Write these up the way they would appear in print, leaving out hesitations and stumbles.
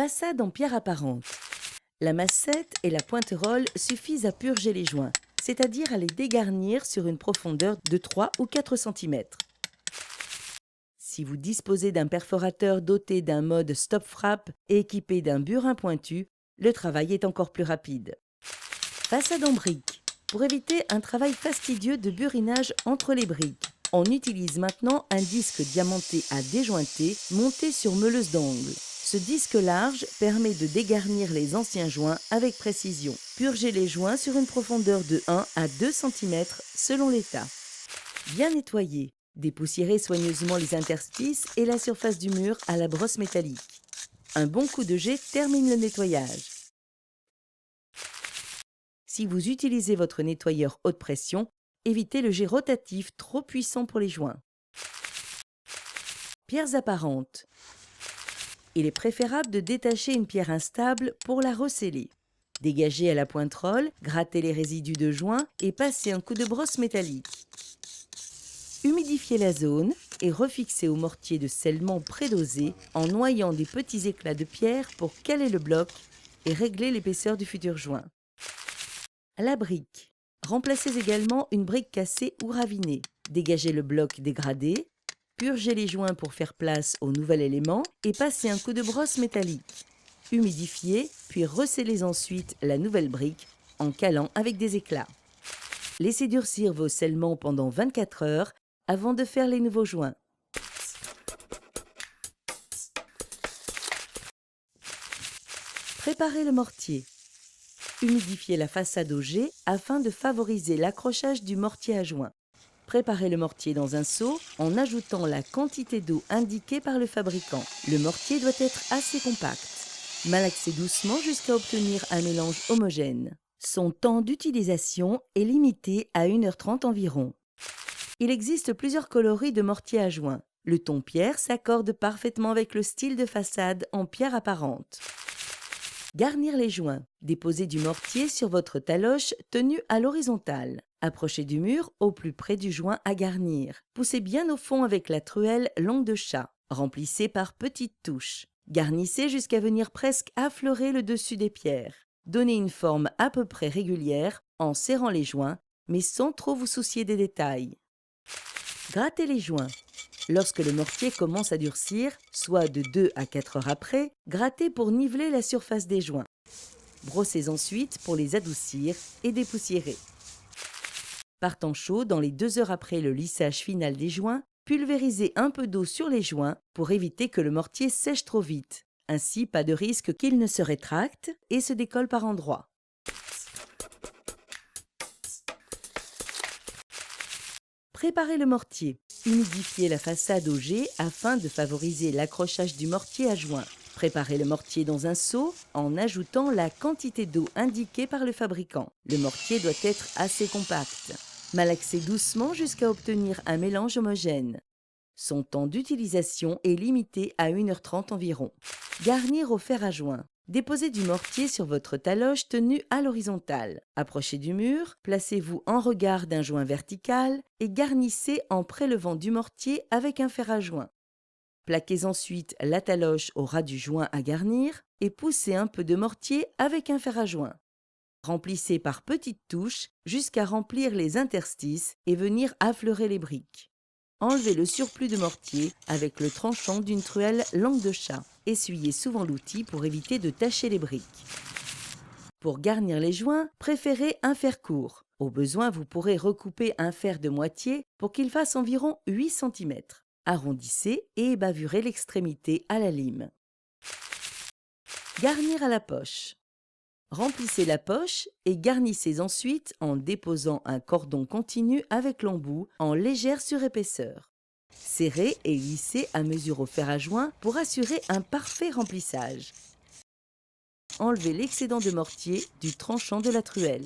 Façade en pierre apparente. La massette et la pointerolle suffisent à purger les joints, c'est-à-dire à les dégarnir sur une profondeur de 3 ou 4 cm. Si vous disposez d'un perforateur doté d'un mode stop-frappe et équipé d'un burin pointu, le travail est encore plus rapide. Façade en briques. Pour éviter un travail fastidieux de burinage entre les briques, on utilise maintenant un disque diamanté à déjointer monté sur meuleuse d'angle. Ce disque large permet de dégarnir les anciens joints avec précision. Purgez les joints sur une profondeur de 1 à 2 cm selon l'état. Bien nettoyer. Dépoussiérez soigneusement les interstices et la surface du mur à la brosse métallique. Un bon coup de jet termine le nettoyage. Si vous utilisez votre nettoyeur haute pression, évitez le jet rotatif trop puissant pour les joints. Pierres apparentes. Il est préférable de détacher une pierre instable pour la resceller. Dégagez à la pointerolle, grattez les résidus de joint et passez un coup de brosse métallique. Humidifiez la zone et refixez au mortier de scellement prédosé en noyant des petits éclats de pierre pour caler le bloc et régler l'épaisseur du futur joint. La brique. Remplacez également une brique cassée ou ravinée. Dégagez le bloc dégradé, purgez les joints pour faire place au nouvel élément et passez un coup de brosse métallique. Humidifiez, puis rescellez ensuite la nouvelle brique en calant avec des éclats. Laissez durcir vos scellements pendant 24 heures avant de faire les nouveaux joints. Préparez le mortier. Humidifiez la façade au jet afin de favoriser l'accrochage du mortier à joint. Préparez le mortier dans un seau en ajoutant la quantité d'eau indiquée par le fabricant. Le mortier doit être assez compact. Malaxez doucement jusqu'à obtenir un mélange homogène. Son temps d'utilisation est limité à 1h30 environ. Il existe plusieurs coloris de mortier à joint. Le ton pierre s'accorde parfaitement avec le style de façade en pierre apparente. Garnir les joints. Déposez du mortier sur votre taloche tenue à l'horizontale. Approchez du mur au plus près du joint à garnir. Poussez bien au fond avec la truelle langue de chat. Remplissez par petites touches. Garnissez jusqu'à venir presque affleurer le dessus des pierres. Donnez une forme à peu près régulière en serrant les joints, mais sans trop vous soucier des détails. Grattez les joints. Lorsque le mortier commence à durcir, soit de 2 à 4 heures après, grattez pour niveler la surface des joints. Brossez ensuite pour les adoucir et dépoussiérer. Partant chaud, dans les 2 heures après le lissage final des joints, pulvérisez un peu d'eau sur les joints pour éviter que le mortier sèche trop vite. Ainsi, pas de risque qu'il ne se rétracte et se décolle par endroits. Préparez le mortier. Humidifiez la façade au jet afin de favoriser l'accrochage du mortier à joint. Préparez le mortier dans un seau en ajoutant la quantité d'eau indiquée par le fabricant. Le mortier doit être assez compact. Malaxez doucement jusqu'à obtenir un mélange homogène. Son temps d'utilisation est limité à 1h30 environ. Garnir au fer à joint. Déposez du mortier sur votre taloche tenue à l'horizontale. Approchez du mur, placez-vous en regard d'un joint vertical et garnissez en prélevant du mortier avec un fer à joint. Plaquez ensuite la taloche au ras du joint à garnir et poussez un peu de mortier avec un fer à joint. Remplissez par petites touches jusqu'à remplir les interstices et venir affleurer les briques. Enlevez le surplus de mortier avec le tranchant d'une truelle langue de chat. Essuyez souvent l'outil pour éviter de tacher les briques. Pour garnir les joints, préférez un fer court. Au besoin, vous pourrez recouper un fer de moitié pour qu'il fasse environ 8 cm. Arrondissez et bavurez l'extrémité à la lime. Garnir à la poche. Remplissez la poche et garnissez ensuite en déposant un cordon continu avec l'embout en légère surépaisseur. Serrez et lissez à mesure au fer à joint pour assurer un parfait remplissage. Enlevez l'excédent de mortier du tranchant de la truelle.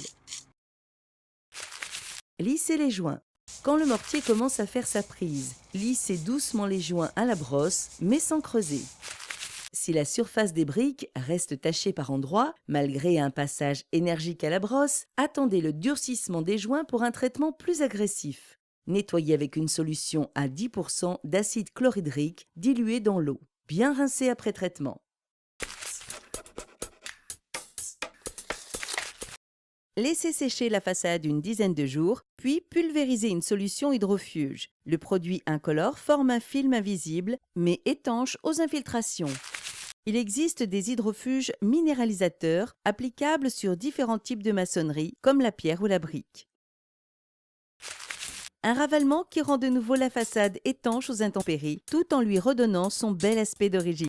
Lissez les joints. Quand le mortier commence à faire sa prise, lissez doucement les joints à la brosse, mais sans creuser. Si la surface des briques reste tachée par endroits, malgré un passage énergique à la brosse, attendez le durcissement des joints pour un traitement plus agressif. Nettoyez avec une solution à 10% d'acide chlorhydrique dilué dans l'eau. Bien rincer après traitement. Laissez sécher la façade une dizaine de jours, puis pulvérisez une solution hydrofuge. Le produit incolore forme un film invisible, mais étanche aux infiltrations. Il existe des hydrofuges minéralisateurs applicables sur différents types de maçonnerie, comme la pierre ou la brique. Un ravalement qui rend de nouveau la façade étanche aux intempéries, tout en lui redonnant son bel aspect d'origine.